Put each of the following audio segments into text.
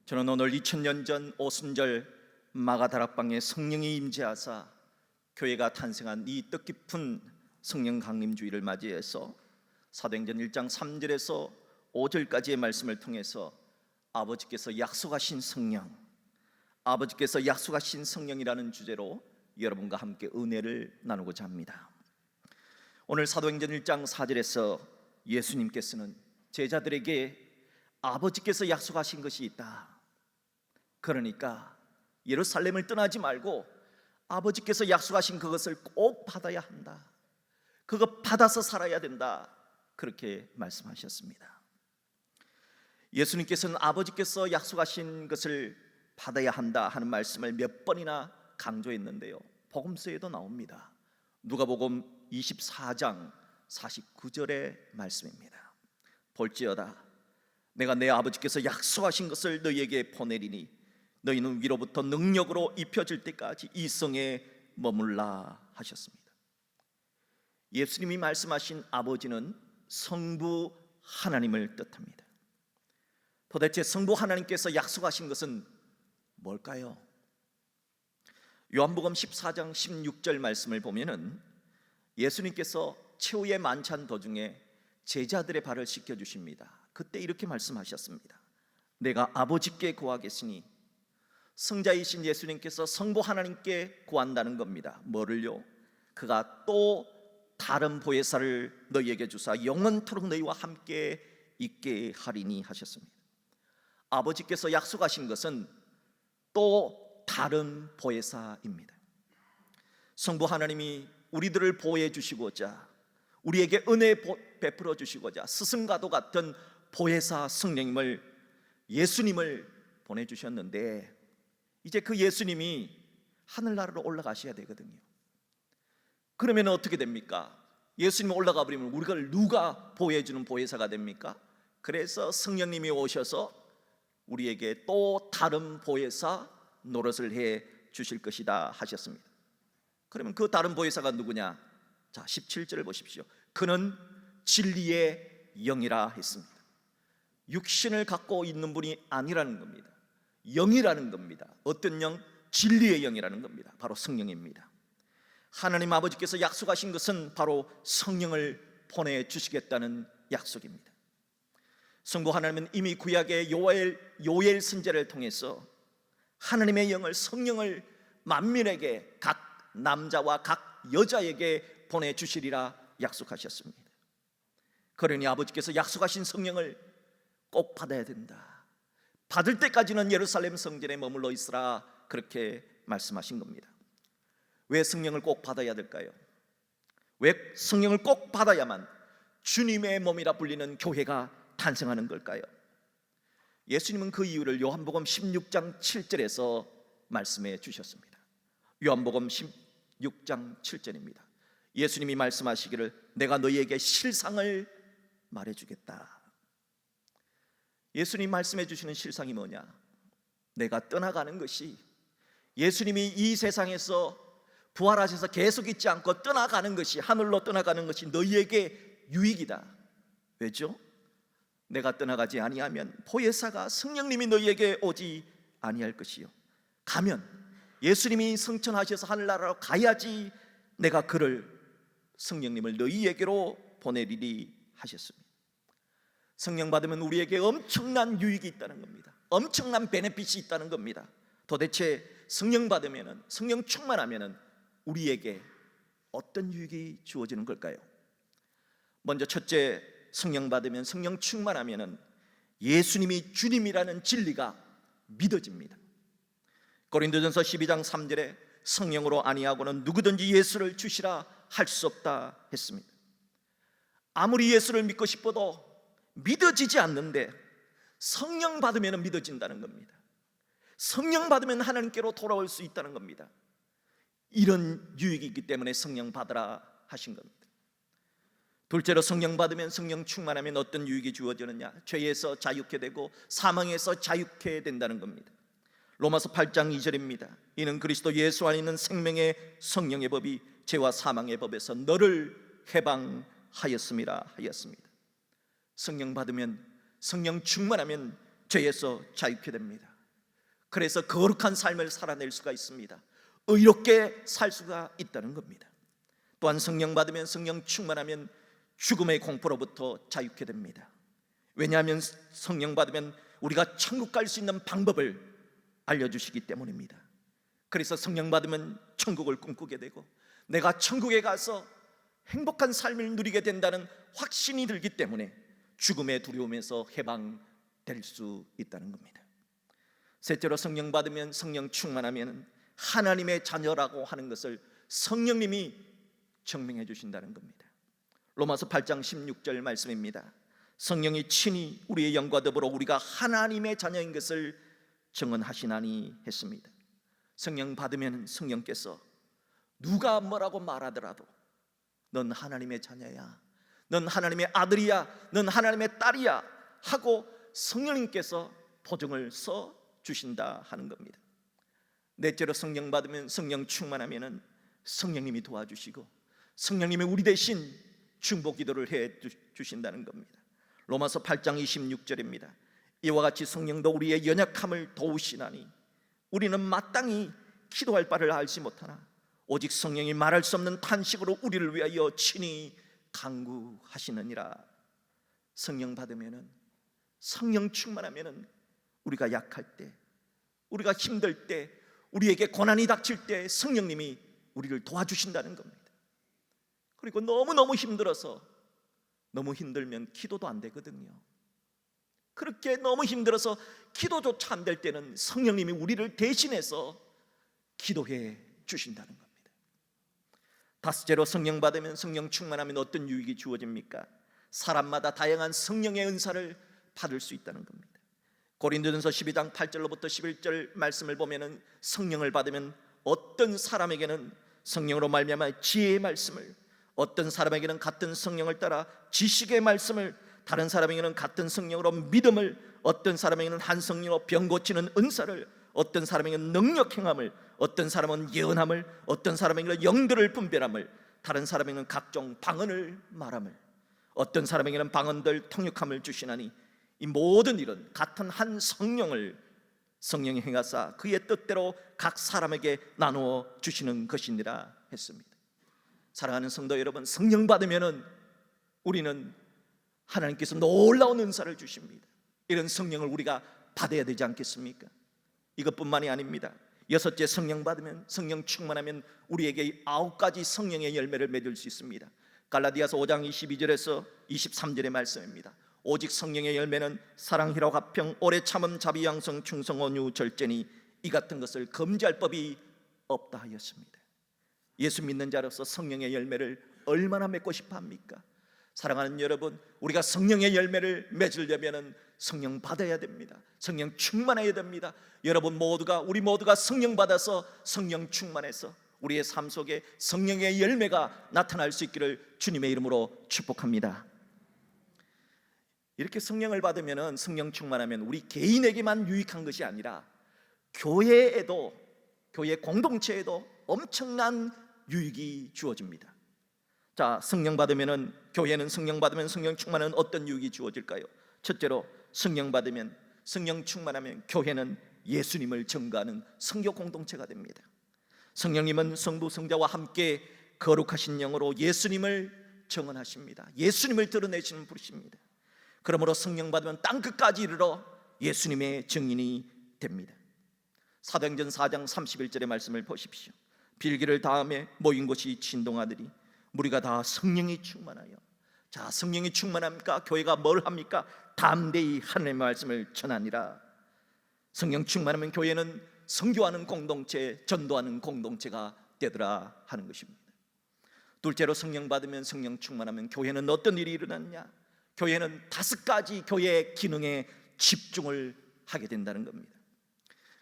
저는 오늘 2000년 전 오순절 마가다락방에 성령이 임재하사 교회가 탄생한 이 뜻깊은 성령 강림주일을 맞이해서 사도행전 1장 3절에서 5절까지의 말씀을 통해서 아버지께서 약속하신 성령, 아버지께서 약속하신 성령이라는 주제로 여러분과 함께 은혜를 나누고자 합니다. 오늘 사도행전 1장 4절에서 예수님께서는 제자들에게 아버지께서 약속하신 것이 있다. 그러니까 예루살렘을 떠나지 말고 아버지께서 약속하신 그것을 꼭 받아야 한다. 그거 받아서 살아야 된다. 그렇게 말씀하셨습니다. 예수님께서는 아버지께서 약속하신 것을 받아야 한다 하는 말씀을 몇 번이나 강조했는데요, 복음서에도 나옵니다. 누가복음 24장 49절의 말씀입니다. 볼지어다 내가 내 아버지께서 약속하신 것을 너희에게 보내리니 너희는 위로부터 능력으로 입혀질 때까지 이 성에 머물라 하셨습니다. 예수님이 말씀하신 아버지는 성부 하나님을 뜻합니다. 도대체 성부 하나님께서 약속하신 것은 뭘까요? 요한복음 14장 16절 말씀을 보면은 예수님께서 최후의 만찬 도중에 제자들의 발을 씻겨 주십니다. 그때 이렇게 말씀하셨습니다. 내가 아버지께 구하겠으니, 성자이신 예수님께서 성부 하나님께 구한다는 겁니다. 뭐를요? 그가 또 다른 보혜사를 너희에게 주사 영원토록 너희와 함께 있게 하리니 하셨습니다. 아버지께서 약속하신 것은 또 다른 보혜사입니다. 성부 하나님이 우리들을 보호해 주시고자, 우리에게 은혜 베풀어 주시고자 스승과도 같은 보혜사 성령님을, 예수님을 보내주셨는데, 이제 그 예수님이 하늘나라로 올라가셔야 되거든요. 그러면 어떻게 됩니까? 예수님이 올라가 버리면 우리가 누가 보호해 주는 보혜사가 됩니까? 그래서 성령님이 오셔서 우리에게 또 다른 보혜사 노릇을 해 주실 것이다 하셨습니다. 그러면 그 다른 보혜사가 누구냐? 자, 17절을 보십시오. 그는 진리의 영이라 했습니다. 육신을 갖고 있는 분이 아니라는 겁니다. 영이라는 겁니다. 어떤 영? 진리의 영이라는 겁니다. 바로 성령입니다. 하나님 아버지께서 약속하신 것은 바로 성령을 보내주시겠다는 약속입니다. 성부 하나님은 이미 구약의 요엘 선지자를 통해서 하나님의 영을, 성령을 만민에게, 각 남자와 각 여자에게 보내주시리라 약속하셨습니다. 그러니 아버지께서 약속하신 성령을 꼭 받아야 된다. 받을 때까지는 예루살렘 성전에 머물러 있으라, 그렇게 말씀하신 겁니다. 왜 성령을 꼭 받아야 될까요? 왜 성령을 꼭 받아야만 주님의 몸이라 불리는 교회가 탄생하는 걸까요? 예수님은 그 이유를 요한복음 16장 7절에서 말씀해 주셨습니다. 요한복음 16장 7절입니다. 예수님이 말씀하시기를 내가 너희에게 실상을 말해주겠다. 예수님 말씀해 주시는 실상이 뭐냐? 내가 떠나가는 것이, 예수님이 이 세상에서 부활하셔서 계속 있지 않고 떠나가는 것이, 하늘로 떠나가는 것이 너희에게 유익이다. 왜죠? 내가 떠나가지 아니하면 보혜사가, 성령님이 너희에게 오지 아니할 것이요, 가면 예수님이 승천하셔서 하늘나라로 가야지 내가 그를, 성령님을 너희에게로 보내리리 하셨습니다. 성령 받으면 우리에게 엄청난 유익이 있다는 겁니다. 엄청난 베네핏이 있다는 겁니다. 도대체 성령 받으면, 성령 충만하면 우리에게 어떤 유익이 주어지는 걸까요? 먼저 첫째, 성령 받으면, 성령 충만하면 예수님이 주님이라는 진리가 믿어집니다. 고린도전서 12장 3절에 성령으로 아니하고는 누구든지 예수를 주시라 할 수 없다 했습니다. 아무리 예수를 믿고 싶어도 믿어지지 않는데 성령 받으면 믿어진다는 겁니다. 성령 받으면 하나님께로 돌아올 수 있다는 겁니다. 이런 유익이 있기 때문에 성령 받으라 하신 겁니다. 둘째로, 성령 받으면, 성령 충만하면 어떤 유익이 주어지느냐? 죄에서 자유케 되고 사망에서 자유케 된다는 겁니다. 로마서 8장 2절입니다. 이는 그리스도 예수 안에 있는 생명의 성령의 법이 죄와 사망의 법에서 너를 해방하였음이라 하였습니다. 성령 받으면, 성령 충만하면 죄에서 자유케 됩니다. 그래서 거룩한 삶을 살아낼 수가 있습니다. 의롭게 살 수가 있다는 겁니다. 또한 성령 받으면, 성령 충만하면 죽음의 공포로부터 자유케 됩니다. 왜냐하면 성령 받으면 우리가 천국 갈 수 있는 방법을 알려주시기 때문입니다. 그래서 성령 받으면 천국을 꿈꾸게 되고, 내가 천국에 가서 행복한 삶을 누리게 된다는 확신이 들기 때문에 죽음의 두려움에서 해방될 수 있다는 겁니다. 셋째로, 성령 받으면, 성령 충만하면 하나님의 자녀라고 하는 것을 성령님이 증명해 주신다는 겁니다. 로마서 8장 16절 말씀입니다. 성령이 친히 우리의 영과 더불어 우리가 하나님의 자녀인 것을 증언하시나니 했습니다. 성령 받으면 성령께서 누가 뭐라고 말하더라도 넌 하나님의 자녀야, 넌 하나님의 아들이야, 넌 하나님의 딸이야 하고 성령님께서 보증을 써 주신다 하는 겁니다. 넷째로, 성령 받으면, 성령 충만하면 성령님이 도와주시고 성령님이 우리 대신 중보 기도를 해 주신다는 겁니다. 로마서 8장 26절입니다. 이와 같이 성령도 우리의 연약함을 도우시나니 우리는 마땅히 기도할 바를 알지 못하나 오직 성령이 말할 수 없는 탄식으로 우리를 위하여 친히 간구하시느니라. 성령 받으면, 성령 충만하면 우리가 약할 때, 우리가 힘들 때, 우리에게 고난이 닥칠 때 성령님이 우리를 도와주신다는 겁니다. 그리고 너무너무 힘들어서, 너무 힘들면 기도도 안 되거든요. 그렇게 너무 힘들어서 기도조차 안 될 때는 성령님이 우리를 대신해서 기도해 주신다는 겁니다. 다섯째로, 성령 받으면, 성령 충만하면 어떤 유익이 주어집니까? 사람마다 다양한 성령의 은사를 받을 수 있다는 겁니다. 고린도전서 12장 8절로부터 11절 말씀을 보면은 성령을 받으면 어떤 사람에게는 성령으로 말미암아 지혜의 말씀을, 어떤 사람에게는 같은 성령을 따라 지식의 말씀을, 다른 사람에게는 같은 성령으로 믿음을, 어떤 사람에게는 한 성령으로 병 고치는 은사를, 어떤 사람에게는 능력 행함을, 어떤 사람은 예언함을, 어떤 사람에게는 영들을 분별함을, 다른 사람에게는 각종 방언을 말함을, 어떤 사람에게는 방언들 통역함을 주시나니 이 모든 일은 같은 한 성령을 성령이 행하사 그의 뜻대로 각 사람에게 나누어 주시는 것이니라 했습니다. 사랑하는 성도 여러분, 성령 받으면은 우리는 하나님께서 놀라운 은사를 주십니다. 이런 성령을 우리가 받아야 되지 않겠습니까? 이것뿐만이 아닙니다. 여섯째, 성령 받으면, 성령 충만하면 우리에게 9가지 성령의 열매를 맺을 수 있습니다. 갈라디아서 5장 22절에서 23절의 말씀입니다. 오직 성령의 열매는 사랑, 희락, 화평, 오래 참음, 자비, 양성, 충성, 온유, 절제니 이 같은 것을 금지할 법이 없다 하였습니다. 예수 믿는 자로서 성령의 열매를 얼마나 맺고 싶어 합니까? 사랑하는 여러분, 우리가 성령의 열매를 맺으려면 성령 받아야 됩니다. 성령 충만해야 됩니다. 여러분 모두가, 우리 모두가 성령 받아서 성령 충만해서 우리의 삶 속에 성령의 열매가 나타날 수 있기를 주님의 이름으로 축복합니다. 이렇게 성령을 받으면, 성령 충만하면 우리 개인에게만 유익한 것이 아니라 교회에도, 교회 공동체에도 엄청난 유익이 주어집니다. 자, 성령 받으면은, 교회는 성령 받으면, 성령 충만은 어떤 유익이 주어질까요? 첫째로, 성령 받으면, 성령 충만하면 교회는 예수님을 증거하는 성교 공동체가 됩니다. 성령님은 성부 성자와 함께 거룩하신 영으로 예수님을 증언하십니다. 예수님을 드러내시는 분이십니다. 그러므로 성령 받으면 땅끝까지 이르러 예수님의 증인이 됩니다. 사도행전 4장 31절의 말씀을 보십시오. 빌기를 다음에 모인 곳이 진동하더니 무리가 다 성령이 충만하여. 자, 성령이 충만합니까? 교회가 뭘 합니까? 담대히 하나님의 말씀을 전하니라. 성령 충만하면 교회는 선교하는 공동체, 전도하는 공동체가 되더라 하는 것입니다. 둘째로, 성령 받으면, 성령 충만하면 교회는 어떤 일이 일어났냐? 교회는 5가지 교회의 기능에 집중을 하게 된다는 겁니다.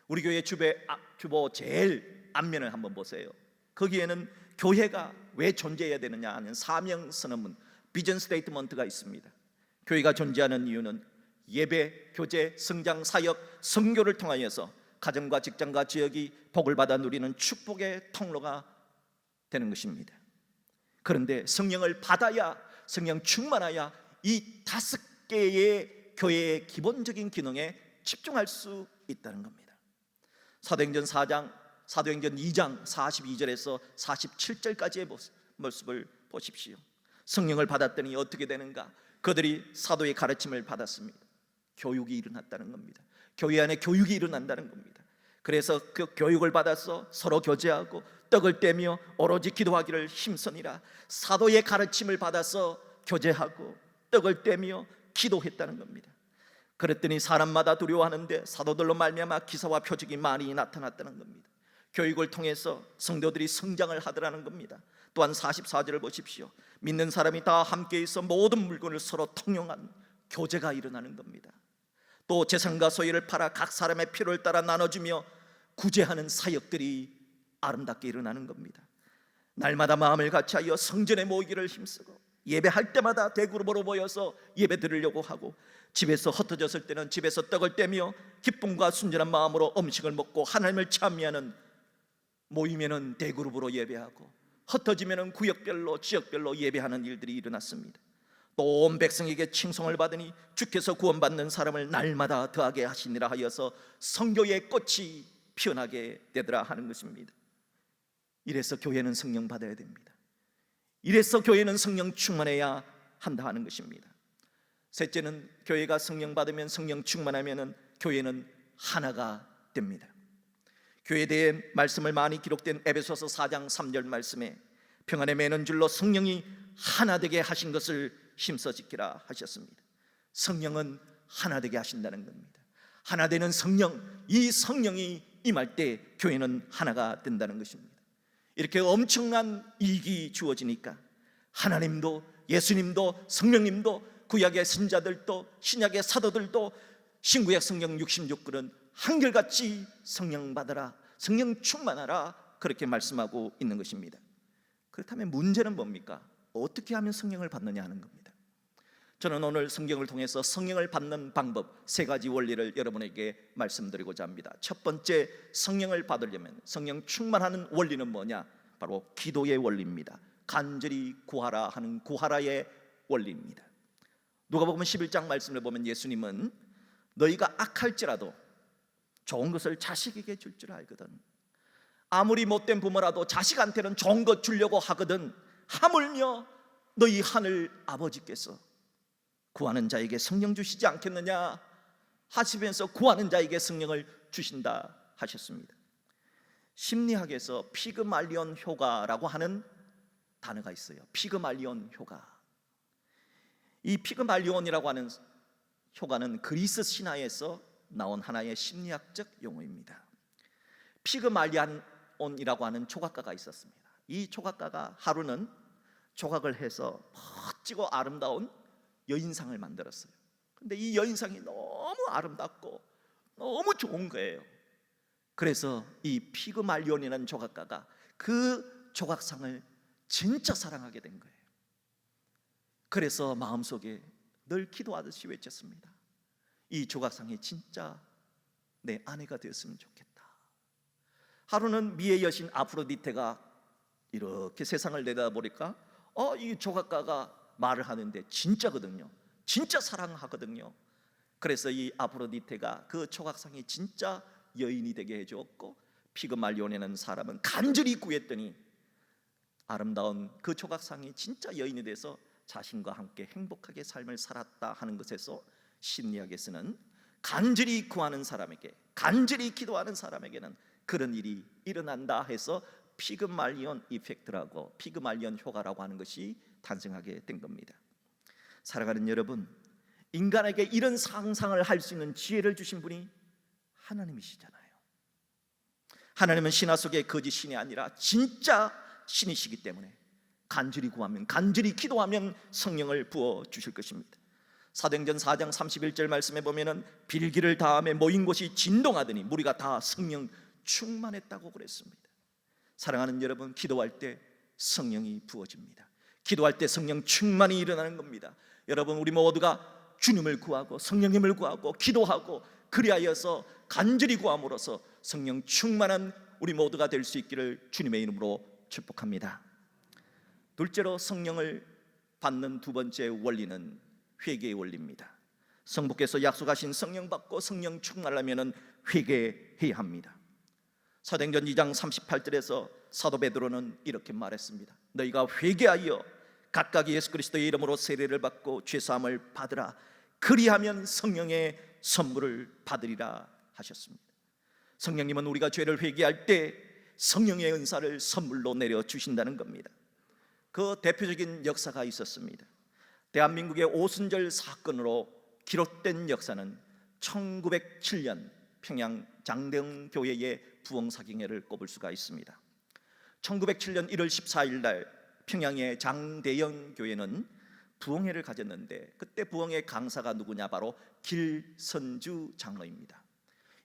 우리 교회 주보 제일 앞면을 한번 보세요. 거기에는 교회가 왜 존재해야 되느냐 하는 사명 선언문, 비전 스테이트먼트가 있습니다. 교회가 존재하는 이유는 예배, 교제, 성장, 사역, 선교를 통하여서 가정과 직장과 지역이 복을 받아 누리는 축복의 통로가 되는 것입니다. 그런데 성령을 받아야, 성령 충만하야 이 5개의 교회의 기본적인 기능에 집중할 수 있다는 겁니다. 사도행전 2장 42절에서 47절까지의 모습을 보십시오. 성령을 받았더니 어떻게 되는가? 그들이 사도의 가르침을 받았습니다. 교육이 일어났다는 겁니다. 교회 안에 교육이 일어난다는 겁니다. 그래서 그 교육을 받아서 서로 교제하고 떡을 떼며 오로지 기도하기를 힘쓰니라. 사도의 가르침을 받아서 교제하고 떡을 떼며 기도했다는 겁니다. 그랬더니 사람마다 두려워하는데 사도들로 말미암아 기사와 표적이 많이 나타났다는 겁니다. 교육을 통해서 성도들이 성장을 하더라는 겁니다. 또한 44절을 보십시오. 믿는 사람이 다 함께 있어 모든 물건을 서로 통용한 교제가 일어나는 겁니다. 또 재산과 소유를 팔아 각 사람의 필요를 따라 나눠주며 구제하는 사역들이 아름답게 일어나는 겁니다. 날마다 마음을 같이하여 성전에 모이기를 힘쓰고 예배할 때마다 대그룹으로 모여서 예배 드리려고 하고 집에서 흩어졌을 때는 집에서 떡을 떼며 기쁨과 순전한 마음으로 음식을 먹고 하나님을 찬미하는, 모이면은 대그룹으로 예배하고 흩어지면은 구역별로 지역별로 예배하는 일들이 일어났습니다. 또 온 백성에게 칭송을 받으니 주께서 구원받는 사람을 날마다 더하게 하시니라 하여서 성교의 꽃이 피어나게 되더라 하는 것입니다. 이래서 교회는 성령 받아야 됩니다. 이래서 교회는 성령 충만해야 한다 하는 것입니다. 셋째는 교회가 성령 받으면, 성령 충만하면 교회는 하나가 됩니다. 교회에 대해 말씀을 많이 기록된 에베소서 4장 3절 말씀에 평안에 매는 줄로 성령이 하나 되게 하신 것을 힘써 지키라 하셨습니다. 성령은 하나 되게 하신다는 겁니다. 하나 되는 성령, 이 성령이 임할 때 교회는 하나가 된다는 것입니다. 이렇게 엄청난 이익이 주어지니까 하나님도, 예수님도, 성령님도, 구약의 선자들도, 신약의 사도들도 신구약 성경 66권은 한결같이 성령 받아라, 성령 충만하라, 그렇게 말씀하고 있는 것입니다. 그렇다면 문제는 뭡니까? 어떻게 하면 성령을 받느냐 하는 겁니다. 저는 오늘 성경을 통해서 성령을 받는 방법 세 가지 원리를 여러분에게 말씀드리고자 합니다. 첫 번째, 성령을 받으려면, 성령 충만하는 원리는 뭐냐? 바로 기도의 원리입니다. 간절히 구하라 하는 구하라의 원리입니다. 누가복음 11장 말씀을 보면 예수님은 너희가 악할지라도 좋은 것을 자식에게 줄 줄 알거든, 아무리 못된 부모라도 자식한테는 좋은 것 주려고 하거든, 하물며 너희 하늘 아버지께서 구하는 자에게 성령 주시지 않겠느냐 하시면서 구하는 자에게 성령을 주신다 하셨습니다. 심리학에서 피그말리온 효과라고 하는 단어가 있어요. 피그말리온 효과. 이 피그말리온이라고 하는 효과는 그리스 신화에서 나온 하나의 심리학적 용어입니다. 피그말리온이라고 하는 조각가가 있었습니다. 이 조각가가 하루는 조각을 해서 멋지고 아름다운 여인상을 만들었어요. 근데 이 여인상이 너무 아름답고 너무 좋은 거예요. 그래서 이 피그말리온이라는 조각가가 그 조각상을 진짜 사랑하게 된 거예요. 그래서 마음속에 늘 기도하듯이 외쳤습니다. 이 조각상이 진짜 내 아내가 되었으면 좋겠다. 하루는 미의 여신 아프로디테가 이렇게 세상을 내다보니까 이 조각가가 말을 하는데 진짜거든요. 진짜 사랑하거든요. 그래서 이 아프로디테가 그 조각상이 진짜 여인이 되게 해주었고, 피그말리온이라는 사람은 간절히 구했더니 아름다운 그 조각상이 진짜 여인이 돼서 자신과 함께 행복하게 삶을 살았다 하는 것에서 심리학에서는 간절히 구하는 사람에게, 간절히 기도하는 사람에게는 그런 일이 일어난다 해서 피그말리온 이펙트라고, 피그말리온 효과라고 하는 것이 탄생하게 된 겁니다. 사랑하는 여러분, 인간에게 이런 상상을 할 수 있는 지혜를 주신 분이 하나님이시잖아요. 하나님은 신화 속의 거짓 신이 아니라 진짜 신이시기 때문에 간절히 구하면, 간절히 기도하면 성령을 부어 주실 것입니다. 사도행전 4장 31절 말씀에 보면은 빌기를 다음에 모인 곳이 진동하더니 무리가 다 성령 충만했다고 그랬습니다. 사랑하는 여러분, 기도할 때 성령이 부어집니다. 기도할 때 성령 충만이 일어나는 겁니다. 여러분, 우리 모두가 주님을 구하고 성령님을 구하고 기도하고 그리하여서 간절히 구함으로써 성령 충만한 우리 모두가 될 수 있기를 주님의 이름으로 축복합니다. 둘째로 성령을 받는 두 번째 원리는 회개의 원리입니다. 성부께서 약속하신 성령 받고 성령 충만하려면 회개해야 합니다. 사도행전 2장 38절에서 사도 베드로는 이렇게 말했습니다. 너희가 회개하여 각각 예수 그리스도의 이름으로 세례를 받고 죄사함을 받으라. 그리하면 성령의 선물을 받으리라 하셨습니다. 성령님은 우리가 죄를 회개할 때 성령의 은사를 선물로 내려주신다는 겁니다. 그 대표적인 역사가 있었습니다. 대한민국의 오순절 사건으로 기록된 역사는 1907년 평양 장대영 교회의 부흥사경회를 꼽을 수가 있습니다. 1907년 1월 14일 날 평양의 장대영 교회는 부흥회를 가졌는데, 그때 부흥회 강사가 누구냐, 바로 길선주 장로입니다.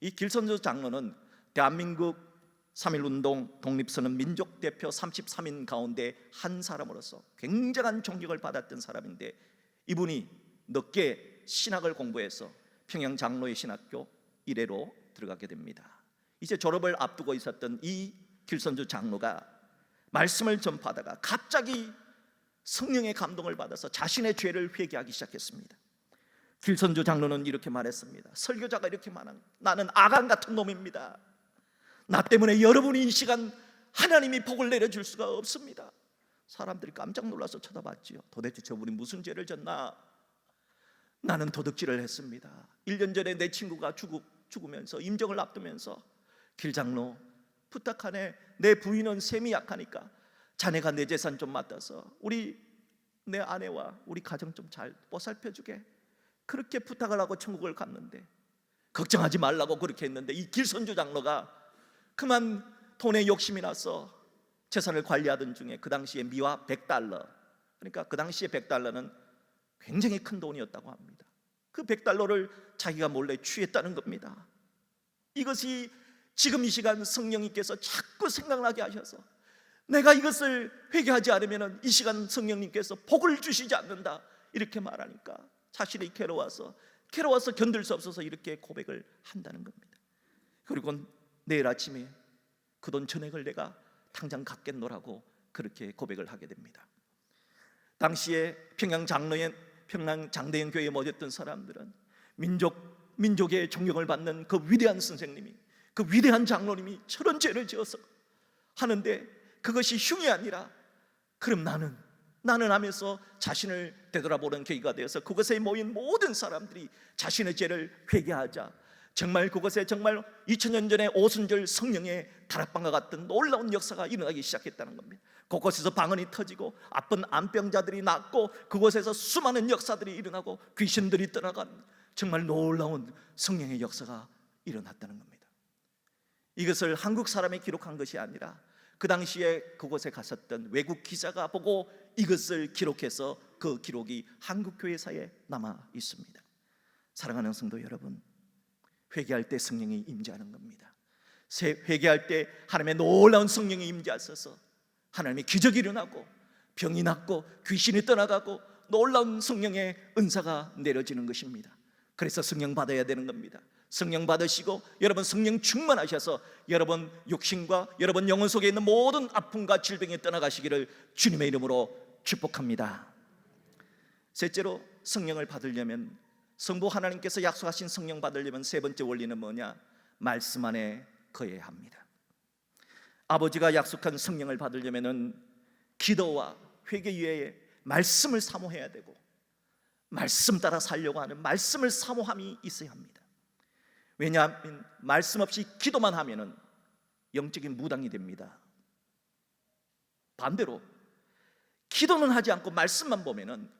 이 길선주 장로는 대한민국 3.1운동 독립선언 민족 대표 33인 가운데 한 사람으로서 굉장한 존경을 받았던 사람인데, 이분이 늦게 신학을 공부해서 평양 장로의 신학교 1회로 들어가게 됩니다. 이제 졸업을 앞두고 있었던 이 길선주 장로가 말씀을 전파하다가 갑자기 성령의 감동을 받아서 자신의 죄를 회개하기 시작했습니다. 길선주 장로는 이렇게 말했습니다. 설교자가 이렇게 말한, 나는 아간 같은 놈입니다. 나 때문에 여러분이 이 시간 하나님이 복을 내려줄 수가 없습니다. 사람들이 깜짝 놀라서 쳐다봤지요. 도대체 저분이 무슨 죄를 졌나? 나는 도둑질을 했습니다. 1년 전에 내 친구가 죽으면서 임종을 앞두면서 길 장로 부탁하네. 내 부인은 셈이 약하니까 자네가 내 재산 좀 맡아서 내 아내와 우리 가정 좀 잘 보살펴주게, 그렇게 부탁을 하고 천국을 갔는데, 걱정하지 말라고 그렇게 했는데 이 길선주 장로가 그만 돈에 욕심이 나서 재산을 관리하던 중에 그 당시에 미화 100달러, 그러니까 그 당시에 100달러는 굉장히 큰 돈이었다고 합니다. 그 100달러를 자기가 몰래 취했다는 겁니다. 이것이 지금 이 시간 성령님께서 자꾸 생각나게 하셔서 내가 이것을 회개하지 않으면 이 시간 성령님께서 복을 주시지 않는다, 이렇게 말하니까 자신이 괴로워서 견딜 수 없어서 이렇게 고백을 한다는 겁니다. 그리고 내일 아침에 그 돈 전액을 내가 당장 갚겠노라고 그렇게 고백을 하게 됩니다. 당시에 평양 장대영 교회에 모였던 사람들은 민족의 존경을 받는 그 위대한 선생님이, 그 위대한 장로님이 저런 죄를 지어서 하는데 그것이 흉이 아니라, 그럼 나는 하면서 자신을 되돌아보는 계기가 되어서 그곳에 모인 모든 사람들이 자신의 죄를 회개하자 정말 그곳에 정말 2000년 전에 오순절 성령의 다락방과 같은 놀라운 역사가 일어나기 시작했다는 겁니다. 곳곳에서 방언이 터지고 아픈 암병자들이 낫고 그곳에서 수많은 역사들이 일어나고 귀신들이 떠나간 정말 놀라운 성령의 역사가 일어났다는 겁니다. 이것을 한국 사람이 기록한 것이 아니라 그 당시에 그곳에 갔었던 외국 기자가 보고 이것을 기록해서 그 기록이 한국 교회사에 남아 있습니다. 사랑하는 성도 여러분, 회개할 때 성령이 임재하는 겁니다. 회개할 때 하나님의 놀라운 성령이 임재하셔서 하나님의 기적이 일어나고 병이 낫고 귀신이 떠나가고 놀라운 성령의 은사가 내려지는 것입니다. 그래서 성령 받아야 되는 겁니다. 성령 받으시고 여러분 성령 충만하셔서 여러분 육신과 여러분 영혼 속에 있는 모든 아픔과 질병이 떠나가시기를 주님의 이름으로 축복합니다. 셋째로, 성령을 받으려면, 성부 하나님께서 약속하신 성령 받으려면 세 번째 원리는 뭐냐? 말씀 안에 거해야 합니다. 아버지가 약속한 성령을 받으려면은 기도와 회개 이외에 말씀을 사모해야 되고 말씀 따라 살려고 하는 말씀을 사모함이 있어야 합니다. 왜냐하면 말씀 없이 기도만 하면은 영적인 무당이 됩니다. 반대로 기도는 하지 않고 말씀만 보면은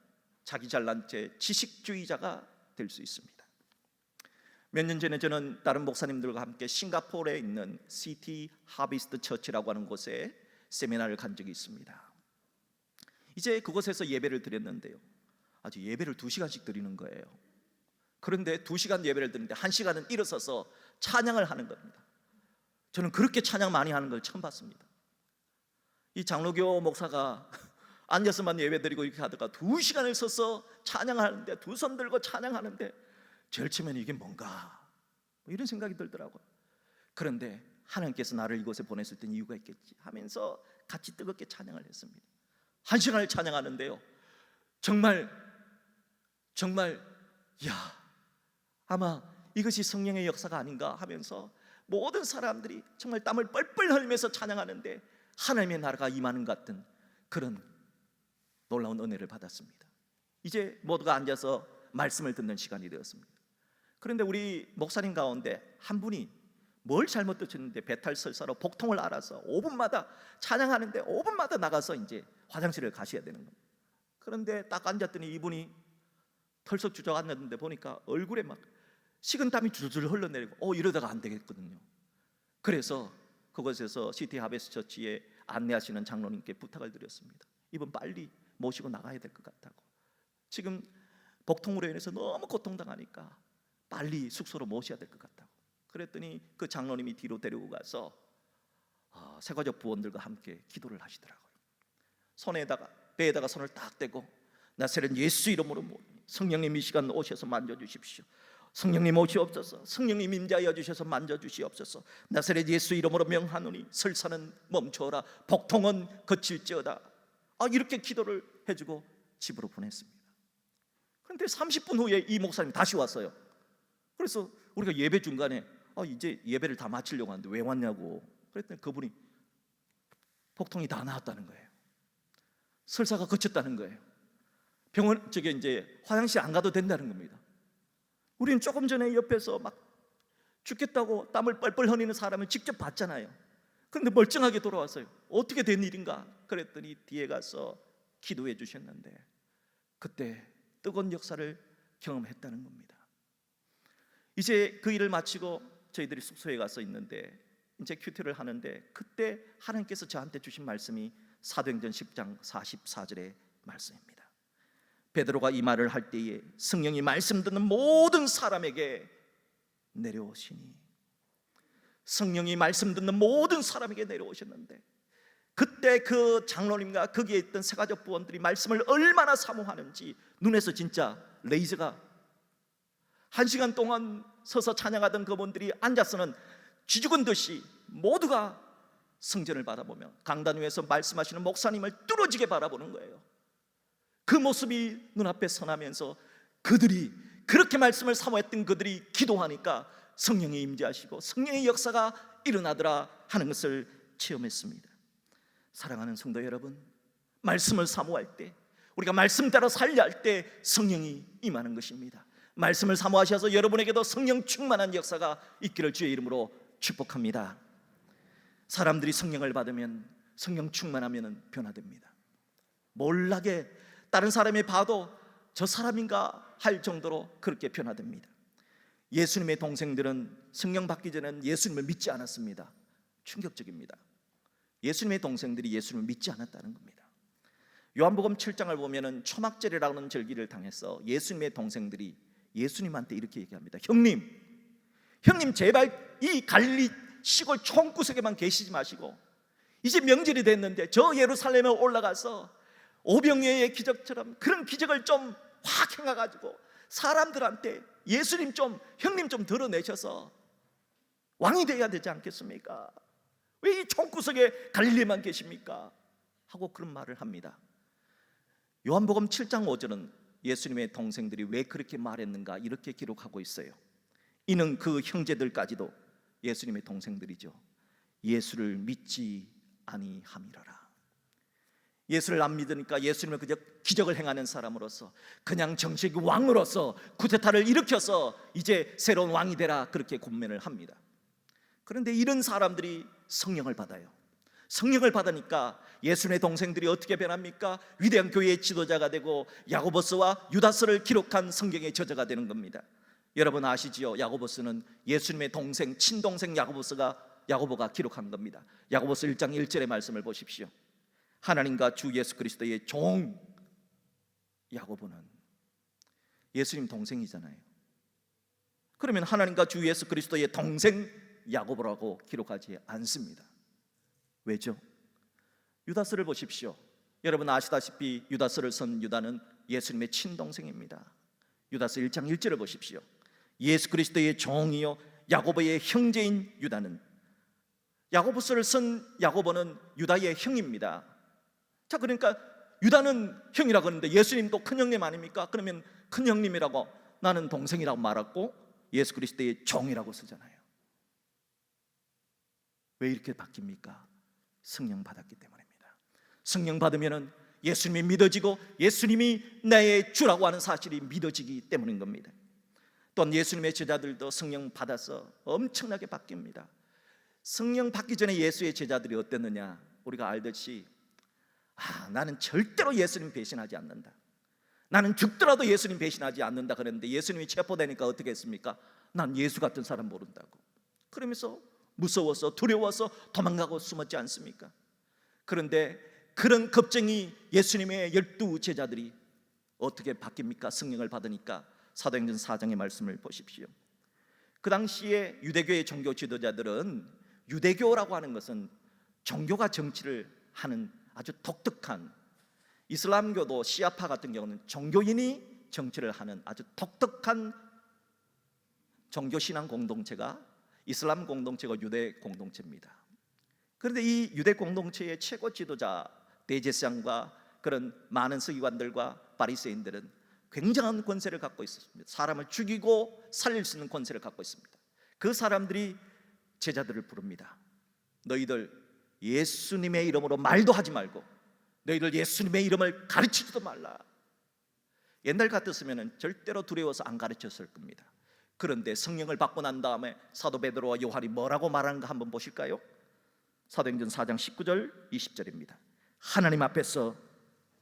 자기 잘난 체 지식주의자가 될 수 있습니다. 몇 년 전에 저는 다른 목사님들과 함께 싱가포르에 있는 시티 하비스트 처치라고 하는 곳에 세미나를 간 적이 있습니다. 이제 그곳에서 예배를 드렸는데요, 아주 예배를 2시간씩 드리는 거예요. 그런데 2시간 예배를 드리는데 1시간은 일어서서 찬양을 하는 겁니다. 저는 그렇게 찬양 많이 하는 걸 처음 봤습니다. 이 장로교 목사가 앉아서만 예배 드리고 이렇게 하다가 2시간을 서서 찬양하는데, 두 손 들고 찬양하는데 제일 처음에는 이게 뭔가 이런 생각이 들더라고요. 그런데 하나님께서 나를 이곳에 보냈을 땐 이유가 있겠지 하면서 같이 뜨겁게 찬양을 했습니다. 1시간을 찬양하는데요, 정말 아마 이것이 성령의 역사가 아닌가 하면서 모든 사람들이 정말 땀을 뻘뻘 흘리면서 찬양하는데 하나님의 나라가 임하는 것 같은 그런 놀라운 은혜를 받았습니다. 이제 모두가 앉아서 말씀을 듣는 시간이 되었습니다. 그런데 우리 목사님 가운데 한 분이 뭘 잘못 드셨는데 배탈설사로 복통을 앓아서 5분마다 찬양하는데 5분마다 나가서 이제 화장실을 가셔야 되는 겁니다. 그런데 딱 앉았더니 이분이 털썩 주저앉았는데 보니까 얼굴에 막 식은땀이 줄줄 흘러내리고 이러다가 안 되겠거든요. 그래서 그곳에서 시티 하베스 처치에 안내하시는 장로님께 부탁을 드렸습니다. 이분 빨리 모시고 나가야 될 것 같다고. 지금 복통으로 인해서 너무 고통당하니까 빨리 숙소로 모셔야 될 것 같다고. 그랬더니 그 장로님이 뒤로 데리고 가서 세가족 부원들과 함께 기도를 하시더라고요. 배에다가 손을 딱 대고 나사렛 예수 이름으로 성령님 이 시간 오셔서 만져주십시오. 성령님 오시옵소서. 성령님 임재하여 주셔서 만져주시옵소서. 나사렛 예수 이름으로 명하노니 설사는 멈춰라, 복통은 그칠지어다. 이렇게 기도를 해주고 집으로 보냈습니다. 그런데 30분 후에 이 목사님이 다시 왔어요. 그래서 우리가 예배 중간에 이제 예배를 다 마치려고 하는데 왜 왔냐고 그랬더니 그분이 복통이 다 나았다는 거예요. 설사가 그쳤다는 거예요. 병원 이제 화장실 안 가도 된다는 겁니다. 우리는 조금 전에 옆에서 막 죽겠다고 땀을 뻘뻘 흘리는 사람을 직접 봤잖아요. 그런데 멀쩡하게 돌아왔어요. 어떻게 된 일인가? 그랬더니 뒤에 가서 기도해 주셨는데 그때 뜨거운 역사를 경험했다는 겁니다. 이제 그 일을 마치고 저희들이 숙소에 가서 있는데 이제 큐티를 하는데 그때 하나님께서 저한테 주신 말씀이 사도행전 10장 44절의 말씀입니다. 베드로가 이 말을 할 때에 성령이 말씀 듣는 모든 사람에게 내려오시니, 성령이 말씀 듣는 모든 사람에게 내려오셨는데 그때 그 장로님과 거기에 있던 세가족 부원들이 말씀을 얼마나 사모하는지 눈에서 진짜 레이저가 1시간 동안 서서 찬양하던 그분들이 앉아서는 쥐죽은 듯이 모두가 성전을 바라보며 강단 위에서 말씀하시는 목사님을 뚫어지게 바라보는 거예요. 그 모습이 눈앞에 선하면서 그들이 그렇게 말씀을 사모했던 그들이 기도하니까 성령이 임재하시고 성령의 역사가 일어나더라 하는 것을 체험했습니다. 사랑하는 성도 여러분, 말씀을 사모할 때, 우리가 말씀대로 살려 할 때 성령이 임하는 것입니다. 말씀을 사모하셔서 여러분에게도 성령 충만한 역사가 있기를 주의 이름으로 축복합니다. 사람들이 성령을 받으면, 성령 충만하면 변화됩니다. 몰라게 다른 사람이 봐도 저 사람인가 할 정도로 그렇게 변화됩니다. 예수님의 동생들은 성령 받기 전에는 예수님을 믿지 않았습니다. 충격적입니다. 예수님의 동생들이 예수님을 믿지 않았다는 겁니다. 요한복음 7장을 보면은 초막절이라는 절기를 당해서 예수님의 동생들이 예수님한테 이렇게 얘기합니다. 형님 제발 이 갈릴리 시골 총구석에만 계시지 마시고 이제 명절이 됐는데 저 예루살렘에 올라가서 오병이어의 기적처럼 그런 기적을 좀 확 행해가지고 사람들한테 예수님 형님 좀 드러내셔서 왕이 되어야 되지 않겠습니까? 왜 이 총구석에 갈릴리만 계십니까? 하고 그런 말을 합니다. 요한복음 7장 5절은 예수님의 동생들이 왜 그렇게 말했는가 이렇게 기록하고 있어요. 이는 그 형제들까지도 예수님의 동생들이죠. 예수를 믿지 아니함이라라. 예수를 안 믿으니까 예수님을 그저 기적을 행하는 사람으로서 그냥 정식 왕으로서 쿠데타를 일으켜서 이제 새로운 왕이 되라 그렇게 권면을 합니다. 그런데 이런 사람들이 성령을 받아요. 성령을 받으니까 예수님의 동생들이 어떻게 변합니까? 위대한 교회의 지도자가 되고 야고보스와 유다서를 기록한 성경의 저자가 되는 겁니다. 여러분 아시지요? 야고보스는 예수님의 동생, 친동생 야고보가 기록한 겁니다. 야고보스 1장 1절의 말씀을 보십시오. 하나님과 주 예수 그리스도의 종 야고보는 예수님 동생이잖아요. 그러면 하나님과 주 예수 그리스도의 동생 야고보라고 기록하지 않습니다. 왜죠? 유다서를 보십시오. 여러분 아시다시피 유다서를 쓴 유다는 예수님의 친동생입니다. 유다서 1장 1절을 보십시오. 예수 그리스도의 종이요 야고보의 형제인 유다는, 야고보서를 쓴 야고보는 유다의 형입니다. 자, 그러니까 유다는 형이라고 하는데 예수님도 큰형님 아닙니까? 그러면 큰형님이라고 나는 동생이라고 말하고 예수 그리스도의 종이라고 쓰잖아요. 왜 이렇게 바뀝니까? 성령 받았기 때문입니다. 성령 받으면 예수님이 믿어지고 예수님이 나의 주라고 하는 사실이 믿어지기 때문인 겁니다. 또한 예수님의 제자들도 성령 받아서 엄청나게 바뀝니다. 성령 받기 전에 예수의 제자들이 어땠느냐? 우리가 알듯이 나는 절대로 예수님 배신하지 않는다, 나는 죽더라도 예수님 배신하지 않는다 그랬는데 예수님이 체포되니까 어떻게 했습니까? 난 예수 같은 사람 모른다고 그러면서 무서워서 두려워서 도망가고 숨었지 않습니까? 그런데 그런 겁쟁이 예수님의 12 제자들이 어떻게 바뀝니까? 성령을 받으니까. 사도행전 4장의 말씀을 보십시오. 그 당시에 유대교의 종교 지도자들은, 유대교라고 하는 것은 종교가 정치를 하는 아주 독특한, 이슬람교도 시아파 같은 경우는 종교인이 정치를 하는 아주 독특한 종교신앙 공동체가 이슬람 공동체가 유대 공동체입니다. 그런데 이 유대 공동체의 최고 지도자 대제사장과 그런 많은 서기관들과 바리새인들은 굉장한 권세를 갖고 있었습니다. 사람을 죽이고 살릴 수 있는 권세를 갖고 있습니다. 그 사람들이 제자들을 부릅니다. 너희들 예수님의 이름으로 말도 하지 말고 너희들 예수님의 이름을 가르치지도 말라. 옛날 같았으면 절대로 두려워서 안 가르쳤을 겁니다. 그런데 성령을 받고 난 다음에 사도 베드로와 요한이 뭐라고 말하는가 한번 보실까요? 사도행전 4장 19절 20절입니다. 하나님 앞에서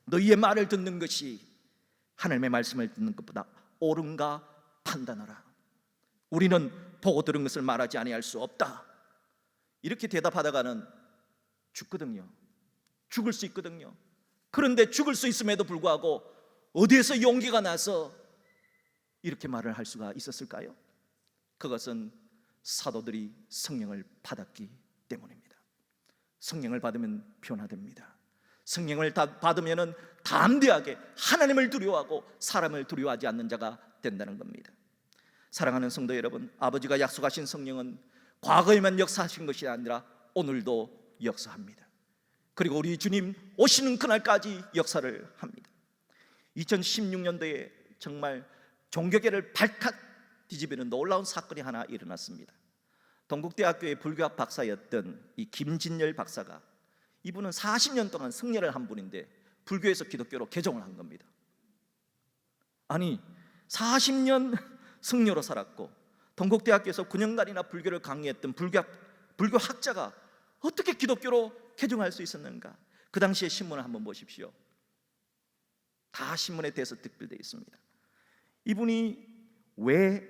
너희의 말을 듣는 것이 하나님의 말씀을 듣는 것보다 옳은가 판단하라. 우리는 보고 들은 것을 말하지 아니할 수 없다. 이렇게 대답하다가는 죽거든요. 죽을 수 있거든요. 그런데 죽을 수 있음에도 불구하고 어디에서 용기가 나서 이렇게 말을 할 수가 있었을까요? 그것은 사도들이 성령을 받았기 때문입니다. 성령을 받으면 변화됩니다. 성령을 받으면 담대하게 하나님을 두려워하고 사람을 두려워하지 않는 자가 된다는 겁니다. 사랑하는 성도 여러분, 아버지가 약속하신 성령은 과거에만 역사하신 것이 아니라 오늘도 역사합니다. 그리고 우리 주님 오시는 그날까지 역사를 합니다. 2016년도에 정말 종교계를 발칵 뒤집이는 놀라운 사건이 하나 일어났습니다. 동국대학교의 불교학 박사였던 이 김진열 박사가, 이분은 40년 동안 승려를 한 분인데 불교에서 기독교로 개종을 한 겁니다. 아니 40년 승려로 살았고 동국대학교에서 9년간이나 불교를 강의했던 불교학자가 어떻게 기독교로 개종할 수 있었는가? 그 당시의 신문을 한번 보십시오. 다 신문에 대해서 특별되어 있습니다. 이분이 왜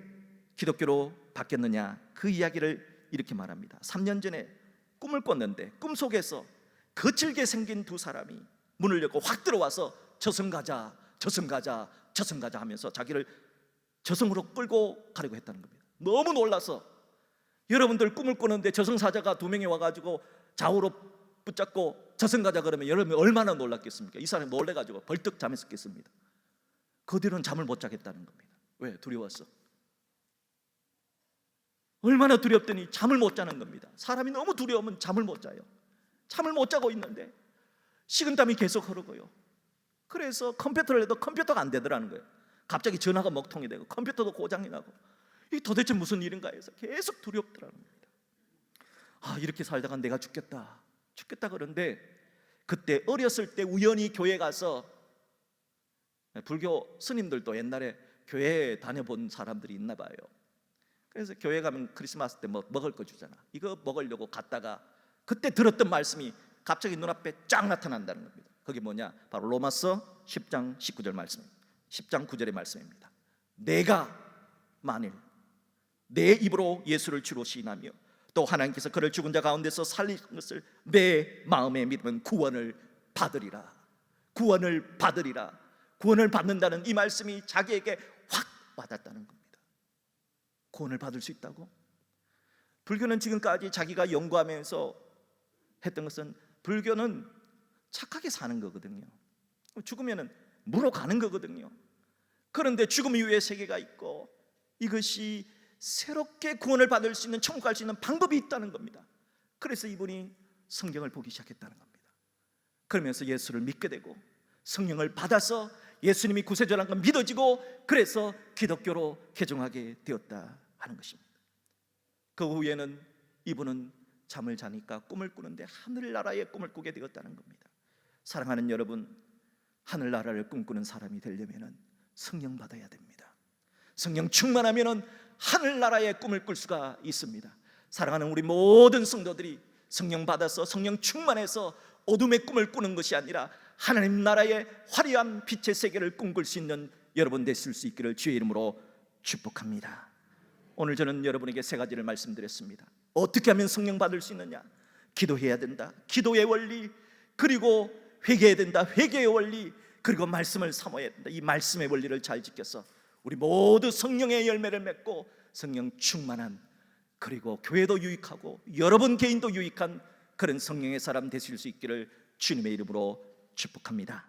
기독교로 바뀌었느냐, 그 이야기를 이렇게 말합니다. 3년 전에 꿈을 꿨는데 꿈속에서 거칠게 생긴 두 사람이 문을 열고 확 들어와서 저승 가자 하면서 자기를 저승으로 끌고 가려고 했다는 겁니다. 너무 놀라서, 여러분들 꿈을 꾸는데 저승사자가 두 명이 와가지고 좌우로 붙잡고 저승 가자 그러면 여러분이 얼마나 놀랐겠습니까? 이 사람이 놀래가지고 벌떡 잠에서 깼습니다. 그 뒤로는 잠을 못 자겠다는 겁니다. 왜? 두려웠어. 얼마나 두렵더니 잠을 못 자는 겁니다. 사람이 너무 두려우면 잠을 못 자요. 잠을 못 자고 있는데 식은땀이 계속 흐르고요. 그래서 컴퓨터를 해도 컴퓨터가 안 되더라는 거예요. 갑자기 전화가 먹통이 되고 컴퓨터도 고장이 나고, 이게 도대체 무슨 일인가 해서 계속 두렵더라는 겁니다. 이렇게 살다가 내가 죽겠다 그런데, 그때 어렸을 때 우연히 교회 가서, 불교 스님들도 옛날에 교회에 다녀본 사람들이 있나 봐요. 그래서 교회 가면 크리스마스 때 뭐 먹을 거 주잖아. 이거 먹으려고 갔다가 그때 들었던 말씀이 갑자기 눈앞에 쫙 나타난다는 겁니다. 그게 뭐냐? 바로 로마서 10장 19절 말씀입니다. 10장 9절의 말씀입니다. 내가 만일 내 입으로 예수를 주로 시인하며 또 하나님께서 그를 죽은 자 가운데서 살린 것을 내 마음에 믿으면 구원을 받으리라. 구원을 받는다는 이 말씀이 자기에게 확 와닿았다는 겁니다. 구원을 받을 수 있다고? 불교는 지금까지 자기가 연구하면서 했던 것은, 불교는 착하게 사는 거거든요. 죽으면 무로 가는 거거든요. 그런데 죽음 이후에 세계가 있고, 이것이 새롭게 구원을 받을 수 있는, 천국 갈 수 있는 방법이 있다는 겁니다. 그래서 이분이 성경을 보기 시작했다는 겁니다. 그러면서 예수를 믿게 되고 성령을 받아서 예수님이 구세주라는 건 믿어지고, 그래서 기독교로 개종하게 되었다 하는 것입니다. 그 후에는 이분은 잠을 자니까 꿈을 꾸는데 하늘나라의 꿈을 꾸게 되었다는 겁니다. 사랑하는 여러분, 하늘나라를 꿈꾸는 사람이 되려면 성령 받아야 됩니다. 성령 충만하면 하늘나라의 꿈을 꿀 수가 있습니다. 사랑하는 우리 모든 성도들이 성령 받아서 성령 충만해서 어둠의 꿈을 꾸는 것이 아니라 하나님 나라의 화려한 빛의 세계를 꿈꿀 수 있는 여러분 되실 수 있기를 주의 이름으로 축복합니다. 오늘 저는 여러분에게 세 가지를 말씀드렸습니다. 어떻게 하면 성령 받을 수 있느냐? 기도해야 된다. 기도의 원리, 그리고 회개해야 된다. 회개의 원리, 그리고 말씀을 삼아야 된다. 이 말씀의 원리를 잘 지켜서 우리 모두 성령의 열매를 맺고 성령 충만한, 그리고 교회도 유익하고 여러분 개인도 유익한 그런 성령의 사람 되실 수 있기를 주님의 이름으로 축복합니다.